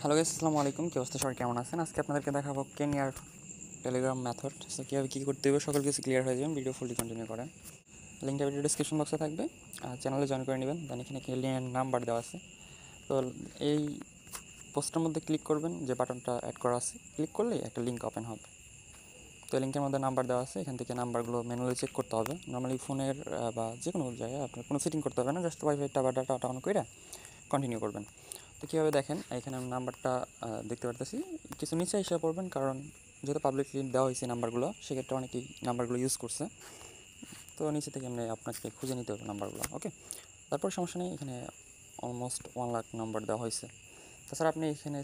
Hello guys, আসসালামু আলাইকুম। কি অবস্থা, সবাই কেমন আছেন? আজকে আপনাদেরকে দেখাবো কেনিয়ার টেলিগ্রাম মেথড। সো কীভাবে কী করতে হবে সকল কিছু ক্লিয়ার হয়ে যাবেন, ভিডিও ফুললি কন্টিনিউ করেন। লিঙ্কটা ভিডিও ডিসক্রিপশন বক্সে থাকবে, চ্যানেলে জয়েন করে নেবেন। দেন এখানে কেনিয়ার নাম্বার দেওয়া আছে। তো এই পোস্টের মধ্যে ক্লিক করবেন, যে বাটনটা অ্যাড করা আছে, ক্লিক করলেই একটা লিঙ্ক ওপেন হবে। তো এই লিঙ্কের মধ্যে নাম্বার দেওয়া আছে, এখান থেকে নাম্বারগুলো ম্যানুয়ালি চেক করতে হবে। নর্মালি ফোনের বা যে কোনো জায়গায় আপনার কোনো সেটিং করতে হবে না, জাস্ট ওয়াইফাইটা বা ডাটা অন করে কন্টিনিউ করবেন। তো কীভাবে দেখেন, এখানে আমি নাম্বারটা দেখতে পারতেছি। কিছু নিচে এসে পড়বেন, কারণ যেহেতু পাবলিকলি দেওয়া হয়েছে নাম্বারগুলো, সেক্ষেত্রে অনেকেই নাম্বারগুলো ইউজ করছে। তো নিচে থেকে এমনি আপনাকে খুঁজে নিতে হবে নাম্বারগুলো। ওকে, তারপর সমস্যা নেই, এখানে অলমোস্ট 1 লাখ নাম্বার দেওয়া হয়েছে। তাছাড়া আপনি এখানে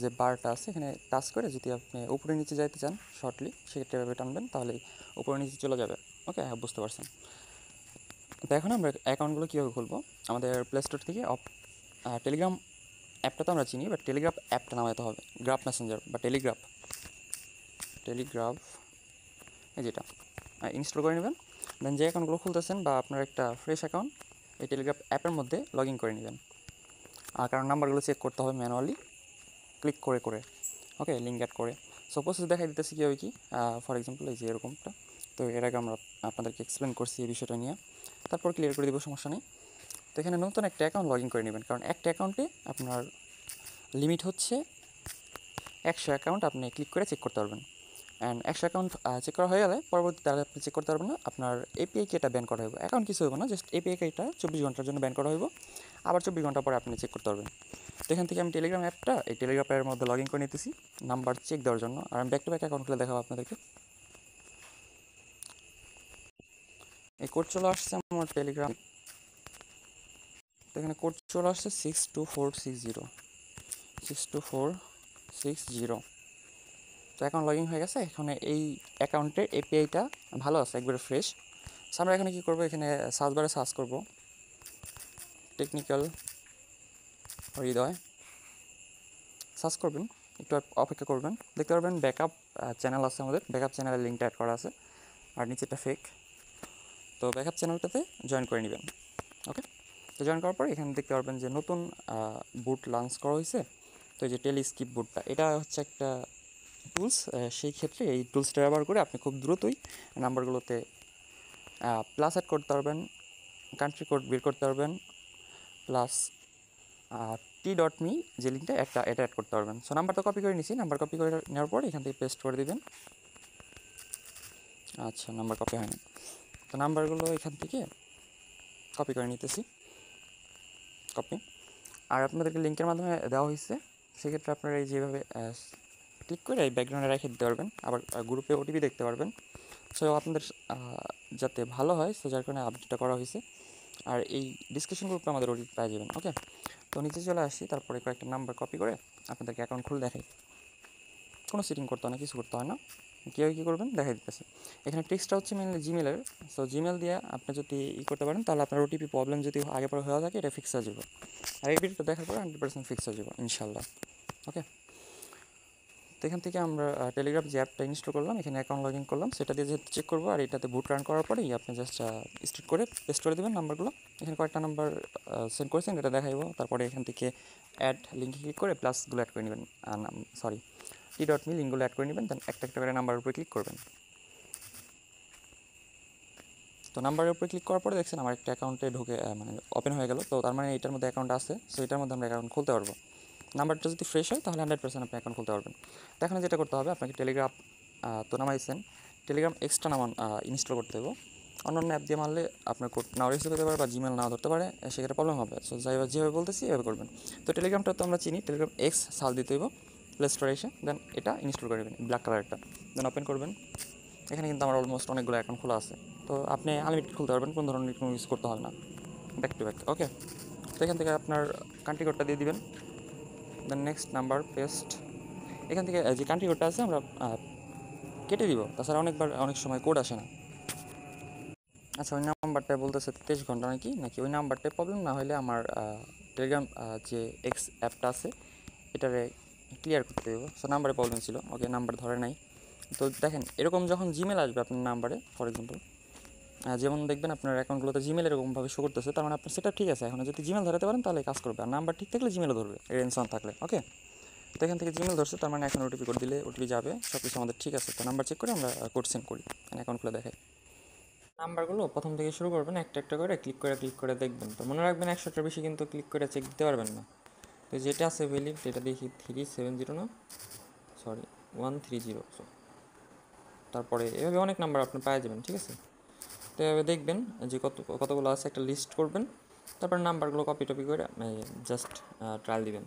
যে বারটা আছে, এখানে টাচ করে যদি আপনি উপরে নিচে যাইতে চান শর্টলি, সেক্ষেত্রে এভাবে টানবেন, তাহলেই উপরে নিচে চলে যাবে। ওকে, হ্যাঁ, বুঝতে পারছেন। তো এখন আমরা অ্যাকাউন্টগুলো কীভাবে খুলবো, আমাদের প্লে স্টোর থেকে টেলিগ্রাম অ্যাপটা তো আমরা চিনি, বাট টেলিগ্রাফ অ্যাপটা নামাতে হবে। গ্রাফ মেসেঞ্জার বা টেলিগ্রাফ এই যেটা ইনস্টল করে নেবেন। দেন যে অ্যাকাউন্টগুলো খুলতেছেন বা আপনার একটা ফ্রেশ অ্যাকাউন্ট এই টেলিগ্রাফ অ্যাপের মধ্যে লগ ইন করে নেবেন। কারণ নাম্বারগুলো চেক করতে হবে ম্যানুয়ালি ক্লিক করে করে। ওকে, লিঙ্ক অ্যাড করে। সো প্রসেস দেখাই দিতেছি কীভাবে কি। ফর এক্সাম্পল এই যে এরকমটা, তো এর আগে আমরা আপনাদেরকে এক্সপ্লেন করছি এই বিষয়টা নিয়ে, তারপর ক্লিয়ার করে দেবো, সমস্যা নেই। তো এখানে নতুন একটা অ্যাকাউন্ট লগ ইন করে নেবেন, কারণ একটা অ্যাকাউন্টে আপনার লিমিট হচ্ছে 100 অ্যাকাউন্ট আপনি ক্লিক করে চেক করতে পারবেন। অ্যান্ড 100 অ্যাকাউন্ট চেক করা হয়ে গেলে পরবর্তীতে আর আপনি চেক করতে পারবেন না, আপনার এপিআই কিটা ব্যান করা হবে। অ্যাকাউন্ট কিছু হবে না, জাস্ট এপিআই কিটা 24 ঘন্টার জন্য ব্যান করা হবে, আবার 24 ঘন্টা পরে আপনি চেক করতে পারবেন। তো এখান থেকে আমি টেলিগ্রাম অ্যাপটা এই টেলিগ্রাম অ্যাপের মধ্যে লগ ইন করে নিতেছি নাম্বার চেক দেওয়ার জন্য। আর আমি ব্যাক টু ব্যাক অ্যাকাউন্ট খুলে দেখাবো আপনাদেরকে। এই কোড চলে আসছে আমার টেলিগ্রাম। তো এখানে কোড চলে আসছে 62460 62460। তো অ্যাকাউন্ট লগ ইন হয়ে গেছে। এখানে এই অ্যাকাউন্টের এপিআইটা ভালো আছে, একবারে ফ্রেশ। সো আমরা এখানে কী করবো, এখানে সার্চ বারে সার্চ করবো টেকনিক্যাল হৃদয়, সার্চ করবেন, একটু অপেক্ষা করবেন, দেখতে পারবেন ব্যাকআপ চ্যানেল আছে, আমাদের ব্যাকআপ চ্যানেলের লিঙ্কটা অ্যাড করা আছে, আর নিচেটা ফেক। তো ব্যাকআপ চ্যানেলটাতে জয়েন করে নেবেন। ওকে, তো জয়েন করার পর এখানে দেখতে পারবেন যে নতুন বুট লঞ্চ করা হয়েছে। তো এই যে টেলিস্কিপ বুটটা, এটা হচ্ছে একটা টুলস। সেই ক্ষেত্রে এই টুলসটা ব্যবহার করে আপনি খুব দ্রুতই নাম্বারগুলোতে প্লাস অ্যাড করতে পারবেন, কান্ট্রি কোড বের করতে পারবেন, প্লাস t.me যে লিঙ্কটা এটা অ্যাড করতে পারবেন। সো নাম্বারটা কপি করে নিচ্ছি, নাম্বার কপি করে নেওয়ার পর এখান থেকে পেস্ট করে দেবেন। আচ্ছা, নাম্বার কপি হয়নি, তো নাম্বারগুলো এখান থেকে কপি করে নিতেছি, কপি। আর আপনাদেরকে লিঙ্কের মাধ্যমে দেওয়া হয়েছে, সেক্ষেত্রে আপনারা এই যেভাবে ক্লিক করে এই ব্যাকগ্রাউন্ডে রেখে দিতে পারবেন, আবার গ্রুপে ওটিপি দেখতে পারবেন। সো আপনাদের যাতে ভালো হয়, সো যার কারণে আপডেটটা করা হয়েছে। আর এই ডিসকাশন গ্রুপে আমাদের ওটিপি পেয়ে যাবেন। ওকে, তো নিচে চলে আসি, তারপরে কয়েকটা নাম্বার কপি করে আপনাদেরকে অ্যাকাউন্ট খুলে দেখাই। কোনো সেটিং করতে হয় না, কিছু করতে হয় না, কীভাবে কী করবেন দেখাই দিতেছে। এখানে টেক্সটটা হচ্ছে মেনলি জিমেলের। সো জিমেল দিয়ে আপনি যদি করতে পারেন, তাহলে আপনার ওটিপি প্রবলেম যদি আগে পরে হয়ে থাকে, এটা ফিক্স হয়ে যাবে। আর এই ভিডিওটা দেখার পরে 100% ফিক্স হয়ে যাবে ইনশাল্লাহ। ওকে, তো এখান থেকে আমরা টেলিগ্রাফ যে অ্যাপটা ইনস্টল করলাম, এখানে অ্যাকাউন্ট লগ ইন করলাম, সেটা দিয়ে যেহেতু চেক করবো, আর এটাতে বুট রান করার পরেই আপনি জাস্ট স্টার্ট করে পেস্ট করে দেবেন নাম্বারগুলো। এখানে কয়েকটা নাম্বার সেন্ড করেছেন, এটা দেখাইব। তারপরে এখান থেকে অ্যাড লিঙ্কে ক্লিক করে প্লাসগুলো অ্যাড করে নেবেন, t.me লিঙ্কগুলো অ্যাড করে নেবেন। দেন একটা একটা করে নাম্বারের উপরে ক্লিক করবেন। তো নাম্বারের উপরে ক্লিক করার পরে দেখছেন আমার একটা অ্যাকাউন্টে ঢুকে মানে ওপেন হয়ে গেল। তো তার মানে এটার মধ্যে অ্যাকাউন্ট আছে, সো এটার মধ্যে আমরা অ্যাকাউন্ট খুলতে পারবো। নাম্বারটা যদি ফ্রেশ হয়, তাহলে 100% আপনি অ্যাকাউন্ট খুলতে পারবেন। তো এখানে যেটা করতে হবে, আপনাকে টেলিগ্রাম তো নামাইছেন, টেলিগ্রাম এক্সট্রা ইনস্টল করতে হবে। অন্য অ্যাপ দিয়ে মারলে আপনার কোড নাও রিসিভ হতে পারে বা জিমেল নাও ধরতে পারে, সেক্ষেত্রে প্রবলেম হবে। সো যেভাবে বলতেছি এভাবে করবেন। তো টেলিগ্রামটা তো আমরা চিনি, টেলিগ্রাম এক্স সাল দিতে হইব প্লে স্টোরে এসে, দেন এটা ইনস্টল করে নেবেন, ব্ল্যাক কালারটা, দেন ওপেন করবেন। এখানে কিন্তু আমার অলমোস্ট অনেকগুলো অ্যাকাউন্ট খোলা আছে। তো আপনি আনলিমিটেড খুলতে পারবেন, কোনো ধরনের কোনো ইউজ করতে হবে না, ব্যাক টু ব্যাক। ওকে, তো এখান থেকে আপনার কান্ট্রি কোডটা দিয়ে দিবেন, দেন নেক্সট নাম্বার পেস্ট। এখান থেকে যে কান্ট্রি কোডটা আছে আমরা কেটে দিব, তাছাড়া অনেক সময় কোড আসে না। আচ্ছা, ওই নাম্বারটা বলতেছে 23 ঘন্টা নাকি নাকি ওই নাম্বারটায় প্রবলেম না হলে আমার টেলিগ্রাম যে এক্স অ্যাপটা আছে এটারে ক্লিয়ার করতে দেবো। সো নাম্বারে প্রবলেম ছিল, ওকে, নাম্বার ধরে নাই। তো দেখেন, এরকম যখন জিমেল আসবে আপনার নাম্বারে, ফর এক্সাম্পল যেমন দেখবেন আপনার অ্যাকাউন্টগুলোতে জিমেল এরকমভাবে শো করতেছে, তার মানে আপনার সেটা ঠিক আছে। এখন যদি জিমেল ধরাতে পারেন তাহলে কাজ করবে, আর নাম্বার ঠিক থাকলে জিমেলও ধরবে, রেঞ্জ অন থাকলে। ওকে, তো এখান থেকে জিমেল ধরছে, তার মানে এখন ওটিপি কোড দিলে ওটিপি যাবে, সব কিছু আমাদের ঠিক আছে। তো নাম্বার চেক করে আমরা কোড সেন্ড করি, অ্যাকাউন্ট খুলে দেখাই। নাম্বারগুলো প্রথম থেকে শুরু করবেন, একটা একটা করে ক্লিক করে দেখবেন। তো মনে রাখবেন 100টার বেশি কিন্তু ক্লিক করে চেক দিতে পারবেন না। তো যেটা আছে ভ্যালিড এটা দেখি 370 না, সরি 130, তারপরে এভাবে অনেক নাম্বার আপনি পাওয়া যাবেন, ঠিক আছে। তো এভাবে দেখবেন যে কতগুলো আছে, একটা লিস্ট করবেন, তারপর নাম্বারগুলো কপি করে জাস্ট ট্রায়াল দিবেন।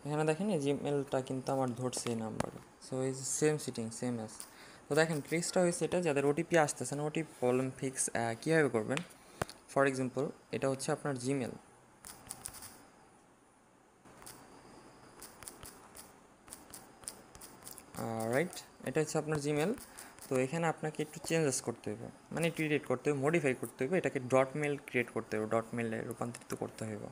এখানে দেখেন এই জিমেলটা কিন্তু আমার ধরছে এই নাম্বারে, সো এই সেম সিটিং সেম অ্যাজ। তো দেখেন ট্রিক্সটা হয়েছে এটা, যাদের ওটিপি আসতেছে না, ওটিপি প্রবলেম ফিক্স কীভাবে করবেন। ফর এক্সাম্পল এটা হচ্ছে আপনার জিমেল, রাইট, এটা হচ্ছে আপনার জিমেল। তো এখানে আপনাকে একটু চেঞ্জেস করতে হবে, মানে একটু এডিট করতে হবে, মডিফাই করতে হবে, এটাকে ডট মেল ক্রিয়েট করতে হবে, ডট মেলে রূপান্তরিত করতে হবে।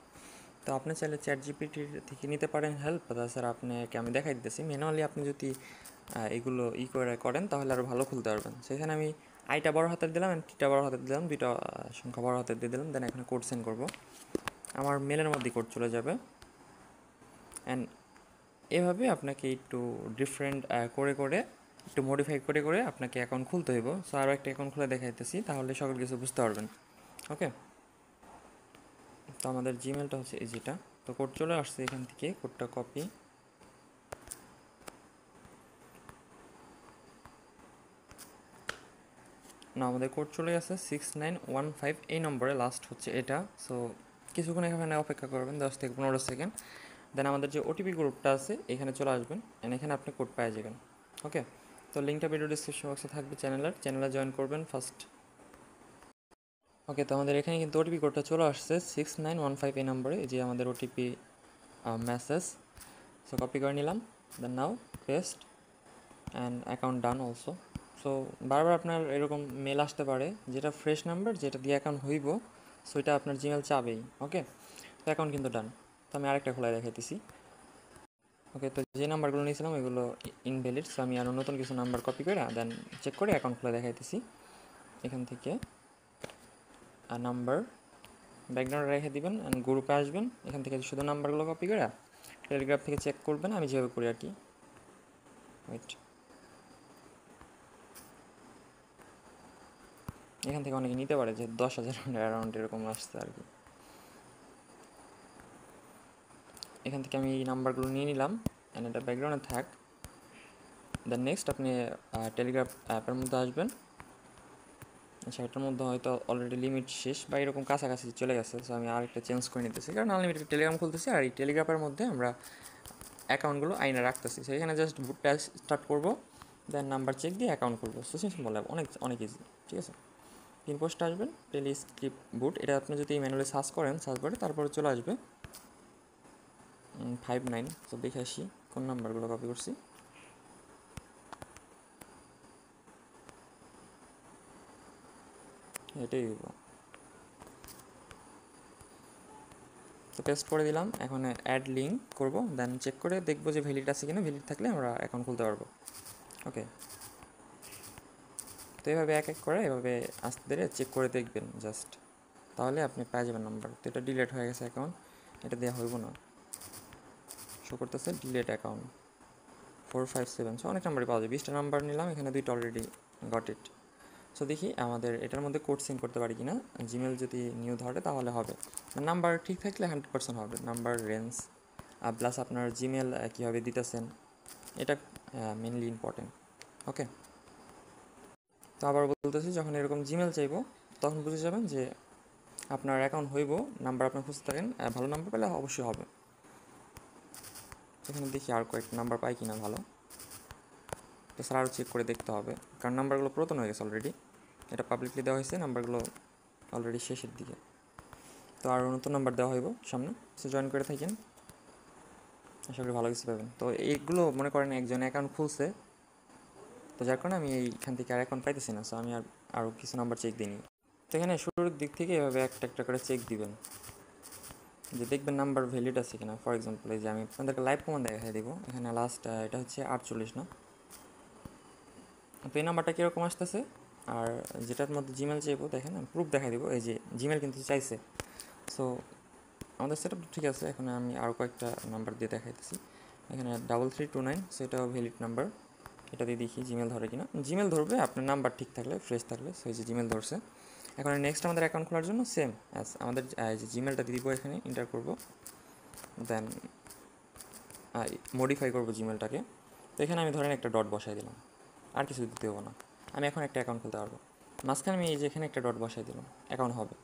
তো আপনি চাইলে চ্যাট জিপিটি থেকে নিতে পারেন হেল্প, তাছাড়া আপনাকে আমি দেখাই দিতেছি ম্যানুয়ালি আপনি যদি এগুলো করেন তাহলে আরও ভালো খুলতে পারবেন। সেখানে আমি আইটা বড় হাতের দিলাম অ্যান্ড টিটা বড় হাতের দিলাম, দুইটা সংখ্যা বড় হাতের দিয়ে দিলাম, দেন এখানে কোড সেন্ড করবো, আমার মেলের মধ্যে কোড চলে যাবে। অ্যান্ড এভাবে আপনাকে একটু ডিফারেন্ট করে একটু মডিফাই করে আপনাকে অ্যাকাউন্ট খুলতে হইব। সো আরও একটা অ্যাকাউন্ট খুলে দেখাইতেছি, তাহলে সকল কিছু বুঝতে পারবেন। ওকে, তো আমাদের জিমেলটা হচ্ছে এই যেটা, তো কোড চলে আসছে, এখান থেকে কোডটা কপি, না আমাদের কোড চলে গেছে 6915 এই নম্বরে, লাস্ট হচ্ছে এটা। সো কিছুক্ষণ এখানে অপেক্ষা করবেন 10 থেকে 15 সেকেন্ড, দেন আমাদের যে ওটিপি গ্রুপটা আছে এখানে চলে আসবেন, অ্যান্ড এখানে আপনি কোড পেয়ে যাবেন। ওকে, তো লিঙ্কটা ভিডিও ডিসক্রিপশন বক্সে থাকবে, চ্যানেলে জয়েন করবেন ফার্স্ট। ওকে, তো আমাদের এখানে কিন্তু ওটিপি কোডটা চলে আসছে 6915 এই নম্বরে, এই যে আমাদের ওটিপি মেসেজ। সো কপি করে নিলাম, then now paste and account done also. So বারবার আপনার এরকম মেল আসতে পারে, যেটা ফ্রেশ নাম্বার যেটা দিয়ে অ্যাকাউন্ট হইব, সো এটা আপনার জিমেল চাবেই। ওকে, তো অ্যাকাউন্ট কিন্তু ডান। তো আমি আরেকটা খোলা দেখাইতেছি। ওকে, তো যে নাম্বারগুলো নিয়েছিলাম এগুলো ইনভ্যালিড, সো আমি আরও নতুন কিছু নাম্বার কপি করে দেন চেক করে অ্যাকাউন্ট খোলা দেখাইতেছি। এখান থেকে নাম্বার ব্যাকগ্রাউন্ডে রেখে দিবেন অ্যান্ড গ্রুপে আসবেন, এখান থেকে শুধু নাম্বারগুলো কপি করে টেলিগ্রাফ থেকে চেক করবেন, আমি যেভাবে করি আর কি। ওয়েট, এখান থেকে অনেকে নিতে পারে যে 10,000 অ্যারাউন্ড এরকম আসছে আর কি। এখান থেকে আমি এই নাম্বারগুলো নিয়ে নিলাম অ্যান্ড এটা ব্যাকগ্রাউন্ডে থাক। দেন নেক্সট আপনি টেলিগ্রাফ অ্যাপের মধ্যে আসবেন, সেটার মধ্যে হয়তো অলরেডি লিমিট শেষ বা এরকম কাছাকাছি চলে গেছে, সো আমি আরেকটা চেঞ্জ করে নিতেছি, কারণ আনলিমিটেড টেলিগ্রাম খুলতেছি আর এই টেলিগ্রাফের মধ্যে আমরা অ্যাকাউন্টগুলো আইনে রাখতেছি। সো এখানে জাস্ট বুটটা স্টার্ট করবো, দেন নাম্বার চেক দিয়ে অ্যাকাউন্ট খুলবো, সো সিম্পল, অনেক ইজি, ঠিক আছে। পিন পোস্টে আসবেন, টেলিস্ক্রিপ্ট বুট, এটা আপনি যদি ম্যানুয়ালি সার্চ করে তারপরে চলে আসবে 59। তো দেখে আসি কোন নাম্বারগুলো কপি করছি। এটাই হইব, তো পেস্ট করে দিলাম। এখন অ্যাড লিঙ্ক করব, দেন চেক করে দেখবো যে ভ্যালিড আছে কিনা, ভ্যালিড থাকলে আমরা অ্যাকাউন্ট খুলতে পারবো। ওকে, তো এভাবে এক করে এভাবে আস্তে ধীরে চেক করে দেখবেন জাস্ট, তাহলে আপনি পেয়ে যাবেন নাম্বার। তো এটা ডিলেট হয়ে গেছে অ্যাকাউন্ট, এটা দেওয়া হইব না, শো করতেছে ডিলেট অ্যাকাউন্ট 457। সো অনেক নাম্বারই পাওয়া যায়, 20টা নাম্বার নিলাম, এখানে 2টা অলরেডি গট ইট। সো দেখি আমাদের এটার মধ্যে কোড সেন্ড করতে পারি কি না, জিমেল যদি নিউ ধরে তাহলে হবে, নাম্বার ঠিক থাকলে 100% হবে, নাম্বার রেঞ্জ প্লাস আপনার জিমেল কীভাবে দিতেছেন, এটা মেনলি ইম্পর্টেন্ট। ওকে, তো আবার বলতেছি, যখন এরকম জিমেল চাইবো তখন বুঝে যাবেন যে আপনার অ্যাকাউন্ট হইব, নাম্বার আপনার খুঁজতে থাকেন, ভালো নাম্বার পেলে অবশ্যই হবে। এখানে দেখি আর কয়েকটা নাম্বার পাই কিনা ভালো, এছাড়া আরও চেক করে দেখতে হবে, কারণ নাম্বারগুলো পুরাতন হয়ে গেছে অলরেডি, এটা পাবলিকলি দেওয়া হয়েছে, নাম্বারগুলো অলরেডি শেষের দিকে, তো আরও নতুন নাম্বার দেওয়া হইব সামনে। সো জয়েন করে থাকেন, আশা করি ভালো কিছু পাবেন। তো এইগুলো মনে করেন একজন অ্যাকাউন্ট খুলছে, তো যার কারণে আমি এইখান থেকে আর অ্যাকাউন্ট পাইতেছি না, সো আমি আরও কিছু নাম্বার চেক দিইনি। তো এখানে শুরুর দিক থেকে এভাবে একটা একটা করে চেক দিবেন, যে দেখবেন নাম্বার ভ্যালিড আছে কিনা। ফর এক্সাম্পল এই যে আমি আপনাদেরকে লাইভ কমান্ড দেখাই দিব, এখানে লাস্ট এটা হচ্ছে 48 না, তো এই নাম্বারটা কীরকম আসতেছে, আর যেটার মধ্যে জিমেল চাইবো দেখেন আমি প্রুফ দেখাই দিব, এই যে জিমেল কিন্তু চাইছে। সো আমাদের সেটআপ ঠিক আছে, এখন আমি আরও কয়েকটা নাম্বার দিয়ে দেখাইতেছি। এখানে 3329, সেটাও ভ্যালিড নাম্বার। এটা দিয়ে দেখি জিমেল ধরে কিনা। জিমেল ধরবে আপনার নাম্বার ঠিক থাকলে, ফ্রেশ থাকলে। সো এই যে জিমেল ধরছে। এখন নেক্সট আমাদের অ্যাকাউন্ট খোলার জন্য সেম অ্যাজ আমাদের যে জিমেলটা দিয়ে দিব, এখানে এন্টার করব, দেন মডিফাই করব জিমেলটাকে। তো এখানে আমি ধরেন একটা ডট বসাই দিলাম, আর কিছু দিতে দেবো না। আমি এখন একটা অ্যাকাউন্ট খুলতে পারবো। মাঝখানে আমি এই যে এখানে একটা ডট বসাই দিলাম, অ্যাকাউন্ট হবে,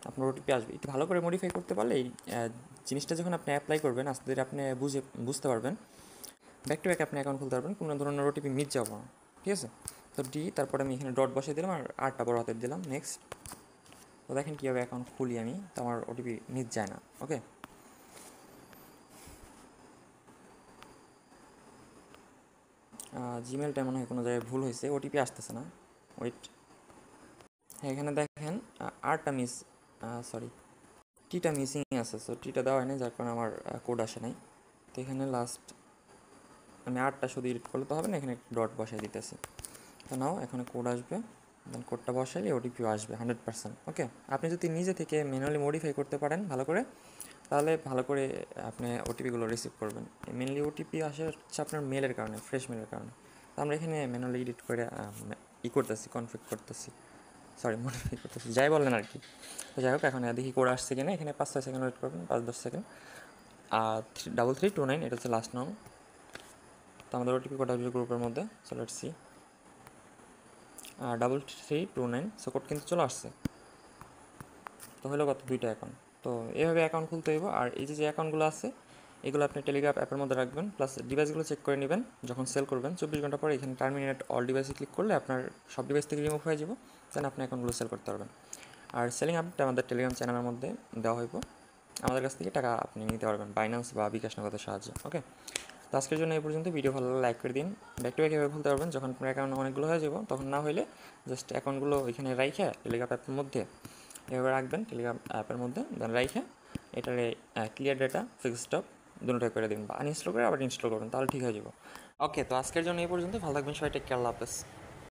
আপনার ওটিপি আসবে। একটু ভালো করে মডিফাই করতে পারলে এই জিনিসটা যখন আপনি অ্যাপ্লাই করবেন, আস্তে ধীরে আপনি বুঝতে পারবেন, ব্যাক টু ব্যাক আপনি অ্যাকাউন্ট খুলতে পারবেন, কোনো ধরনের ওটিপি মিস যাবো না। ঠিক আছে? তো তারপরে আমি এখানে ডট বসিয়ে দিলাম আর আটটা বড় হাতের দিলাম, নেক্সট। তো দেখেন কীভাবে অ্যাকাউন্ট খুলি আমি, তো আমার ওটিপি মিস যায় না। ওকে, জিমেলটা মনে হয় কোনো জায়গায় ভুল হয়েছে, ওটিপি আসতেছে না। ওয়েট, হ্যাঁ এখানে দেখেন আরটা মিস, সরি টিটা মিসিং আছে। সো টিটা দেওয়া হয় না, যার কারণে আমার কোড আসে নাই। তো এখানে লাস্ট আমি আটটা শুধু এডিট করলে তো হবে না, এখানে ডট বসাই দিতেছি। তো নাও এখানে কোড আসবে, দেন কোডটা বসাইলে ওটিপিও আসবে 100%। ওকে, আপনি যদি নিজে থেকে ম্যানুয়ালি মডিফাই করতে পারেন ভালো করে, তাহলে ভালো করে আপনি ওটিপিগুলো রিসিভ করবেন। মেনলি ওটিপি আসে হচ্ছে আপনার মেলের কারণে, ফ্রেশ মেলের কারণে। তো আমরা এখানে ম্যানুয়ালি এডিট করে করতেছি, কনফিগ করতেছি, সরি মডিফাই করতেছি, যাই বললেন আর কি। তো যাই হোক, এখন দেখি কোড আসছে কিনা। এখানে 5-6 সেকেন্ড ওয়েট করবেন, 5-10 সেকেন্ড। আর 3329 এটা হচ্ছে লাস্ট নাম। তো আমাদের ওটিপি কোড আসবে গ্রুপের মধ্যে। So let's see, 3329। So code কিন্তু চলে আসছে। তো হলো কত, 2টা অ্যাকাউন্ট। তো এইভাবে অ্যাকাউন্ট খুলতে হইব। আর এই যে অ্যাকাউন্টগুলো আছে, এগুলো আপনি টেলিগ্রাম অ্যাপের মধ্যে রাখবেন, প্লাস ডিভাইসগুলো চেক করে নেবেন। যখন সেল করবেন 24 ঘন্টা পরে এখানে টার্মিনেট অল ডিভাইসে ক্লিক করলে আপনার সব ডিভাইস থেকে রিমুভ হয়ে যাব, দেন আপনি অ্যাকাউন্টগুলো সেল করতে পারবেন। আর সেলিং আপডেট আমাদের টেলিগ্রাম চ্যানেলের মধ্যে দেওয়া হইব, আমাদের কাছ থেকে টাকা আপনি নিতে পারবেন বাইন্যান্স বা বিকাশ নগদের সাহায্যে। ওকে, তো আজকের জন্য এই পর্যন্ত। ভিডিও ভালো লাগলে লাইক করে দিন। ব্যাক টু ব্যাক এভাবে খুলতে পারবেন, যখন আপনার অ্যাকাউন্ট অনেকগুলো হয়ে যাব, তখন না হইলে জাস্ট অ্যাকাউন্টগুলো এখানে রাইখে টেলিগ্রাম অ্যাপের মধ্যে এভাবে রাখবেন, টেলিগ্রাম অ্যাপের মধ্যে, দেন রাইখে এটারে ক্লিয়ার ডেটা, ফিক্স স্টপ দুটোটাই করে দিন, বা আনইনস্টল করে আবার ইনস্টল করবেন, তাহলে ঠিক হয়ে যাবে। ওকে, তো আজকের জন্য এই পর্যন্ত। ভালো থাকবেন সবাই, টেক কেয়ার, আল্লাহ হাফেজ।